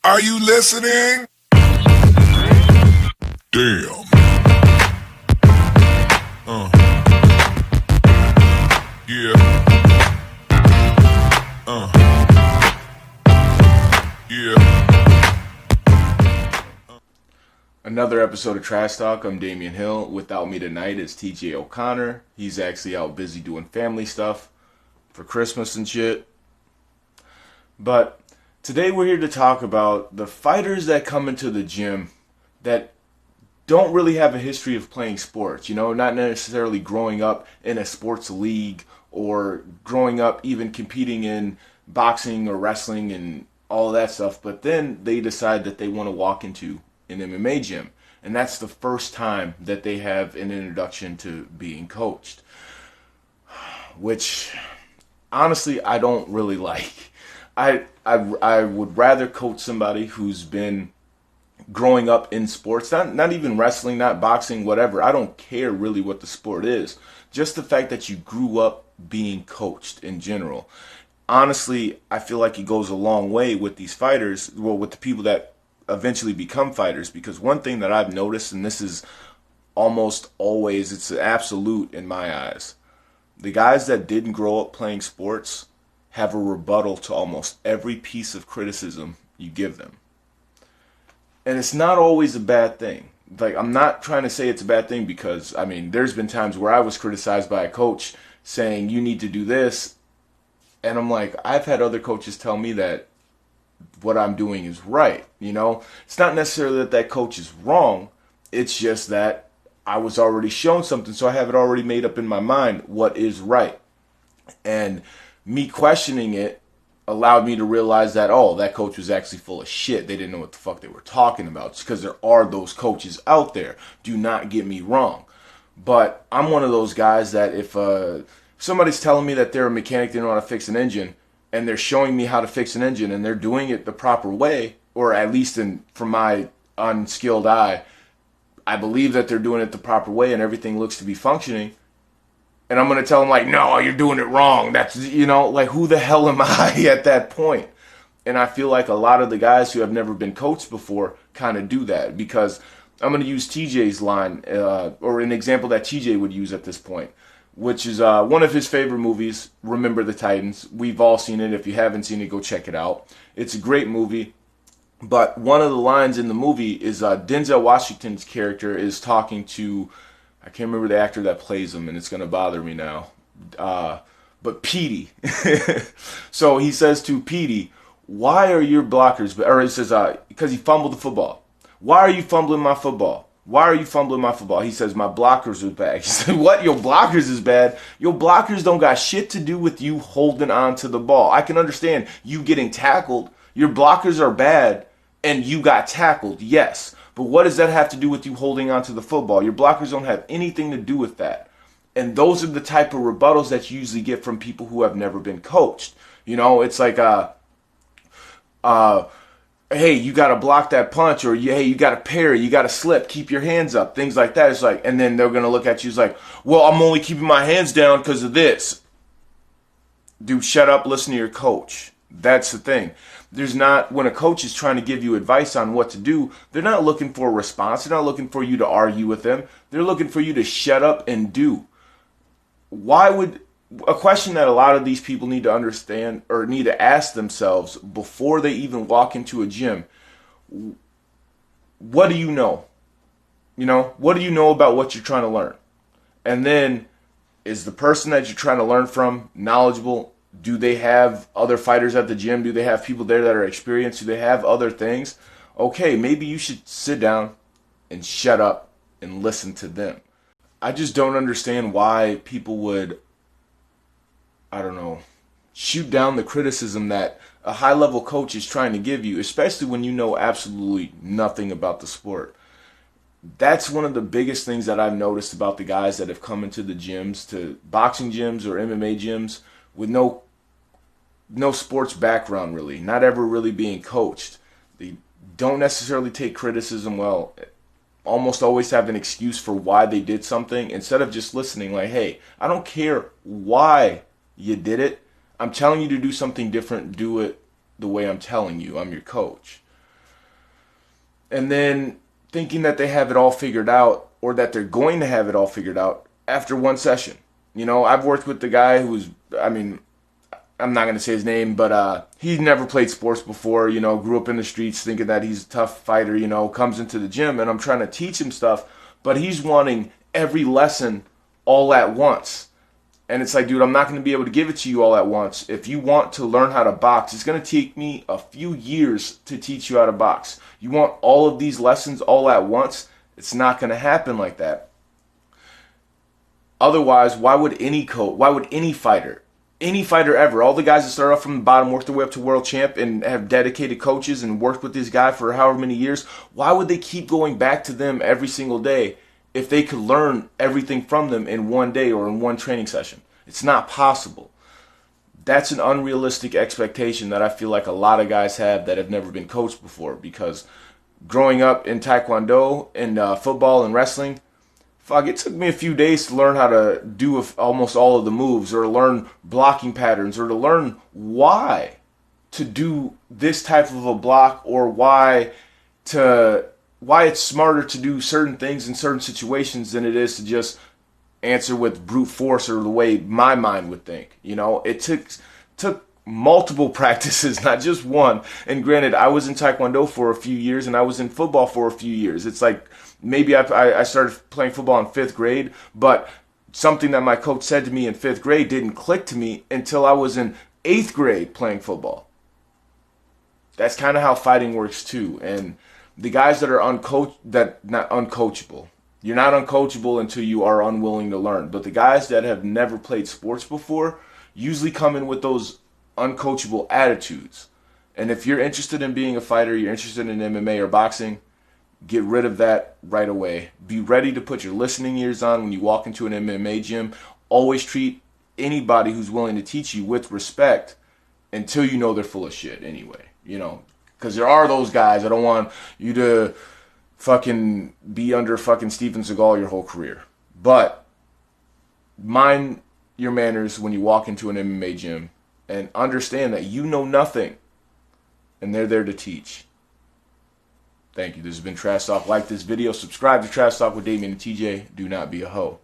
Are you listening? Damn. Yeah. Yeah. Another episode of Trash Talk. I'm Damian Hill. Without me tonight is TJ O'Connor. He's actually out busy doing family stuff for Christmas and shit. But today we're here to talk about the fighters that come into the gym that don't really have a history of playing sports. You know, not necessarily growing up in a sports league or growing up even competing in boxing or wrestling and all of that stuff. But then they decide that they want to walk into an MMA gym. And that's the first time that they have an introduction to being coached. Which, honestly, I don't really like. I would rather coach somebody who's been growing up in sports, not even wrestling, not boxing, whatever. I don't care really what the sport is. Just the fact that you grew up being coached in general. Honestly, I feel like it goes a long way with these fighters, well, with the people that eventually become fighters, because one thing that I've noticed, and this is almost always, it's absolute in my eyes, the guys that didn't grow up playing sports have a rebuttal to almost every piece of criticism you give them. And it's not always a bad thing. Like, I'm not trying to say it's a bad thing because, I mean, there's been times where I was criticized by a coach saying, you need to do this. And I'm like, I've had other coaches tell me that what I'm doing is right. You know, it's not necessarily that that coach is wrong. It's just that I was already shown something, so I have it already made up in my mind what is right. And me questioning it allowed me to realize that, oh, that coach was actually full of shit. They didn't know what the fuck they were talking about. Just because there are those coaches out there. Do not get me wrong. But I'm one of those guys that if somebody's telling me that they're a mechanic, they know how to fix an engine, and they're showing me how to fix an engine, and they're doing it the proper way, or at least from my unskilled eye, I believe that they're doing it the proper way and everything looks to be functioning, and I'm going to tell them, like, no, you're doing it wrong. That's, you know, like, who the hell am I at that point? And I feel like a lot of the guys who have never been coached before kind of do that, because I'm going to use TJ's line, or an example that TJ would use at this point, which is one of his favorite movies, Remember the Titans. We've all seen it. If you haven't seen it, go check it out. It's a great movie. But one of the lines in the movie is Denzel Washington's character is talking to, I can't remember the actor that plays him, and it's going to bother me now. But Petey. So he says to Petey, why are your blockers, or he says, because he fumbled the football. Why are you fumbling my football? Why are you fumbling my football? He says, my blockers are bad. He said, what? Your blockers is bad? Your blockers don't got shit to do with you holding on to the ball. I can understand you getting tackled. Your blockers are bad, and you got tackled, yes. But what does that have to do with you holding on to the football? Your blockers don't have anything to do with that. And those are the type of rebuttals that you usually get from people who have never been coached. You know, it's like, hey, you got to block that punch, or hey, you got to parry, you got to slip, keep your hands up, things like that. It's like, and then they're going to look at you as like, well, I'm only keeping my hands down because of this. Dude, shut up, listen to your coach. That's the thing. There's not, when a coach is trying to give you advice on what to do, they're not looking for a response. They're not looking for you to argue with them. They're looking for you to shut up and do. Why would, a question that a lot of these people need to understand or need to ask themselves before they even walk into a gym, what do you know? You know, what do you know about what you're trying to learn? And then, is the person that you're trying to learn from knowledgeable? Do they have other fighters at the gym? Do they have people there that are experienced? Do they have other things? Okay, maybe you should sit down and shut up and listen to them. I just don't understand why people would, I don't know, shoot down the criticism that a high-level coach is trying to give you, especially when you know absolutely nothing about the sport. That's one of the biggest things that I've noticed about the guys that have come into the gyms, to boxing gyms or MMA gyms, with no sports background really, not ever really being coached. They don't necessarily take criticism well, almost always have an excuse for why they did something, instead of just listening like, hey, I don't care why you did it. I'm telling you to do something different. Do it the way I'm telling you. I'm your coach. and then thinking that they have it all figured out or that they're going to have it all figured out after one session. You know, I've worked with the guy who's, I mean, I'm not going to say his name, but he's never played sports before, you know, grew up in the streets thinking that he's a tough fighter, you know, comes into the gym and I'm trying to teach him stuff, but he's wanting every lesson all at once. And it's like, dude, I'm not going to be able to give it to you all at once. If you want to learn how to box, it's going to take me a few years to teach you how to box. You want all of these lessons all at once? It's not going to happen like that. Otherwise, why would any coach, why would any fighter ever, all the guys that start off from the bottom, work their way up to world champ and have dedicated coaches and worked with this guy for however many years, why would they keep going back to them every single day if they could learn everything from them in one day or in one training session? It's not possible. That's an unrealistic expectation that I feel like a lot of guys have that have never been coached before, because growing up in Taekwondo and football and wrestling, fuck, it took me a few days to learn how to do almost all of the moves, or to learn blocking patterns, or to learn why to do this type of a block, or why it's smarter to do certain things in certain situations than it is to just answer with brute force or the way my mind would think. You know, it took multiple practices, not just one. And granted, I was in Taekwondo for a few years and I was in football for a few years. It's like maybe I started playing football in 5th grade, but something that my coach said to me in 5th grade didn't click to me until I was in 8th grade playing football. That's kind of how fighting works too. And the guys that are not uncoachable. You're not uncoachable until you are unwilling to learn. But the guys that have never played sports before usually come in with those uncoachable attitudes. And if you're interested in being a fighter, you're interested in MMA or boxing, get rid of that right away. Be ready to put your listening ears on when you walk into an MMA gym. Always treat anybody who's willing to teach you with respect until you know they're full of shit anyway. You know, because there are those guys. I don't want you to fucking be under fucking Steven Seagal your whole career. But mind your manners when you walk into an MMA gym and understand that you know nothing and they're there to teach. Thank you. This has been Trash Talk. Like this video. Subscribe to Trash Talk with Damien and TJ. Do not be a hoe.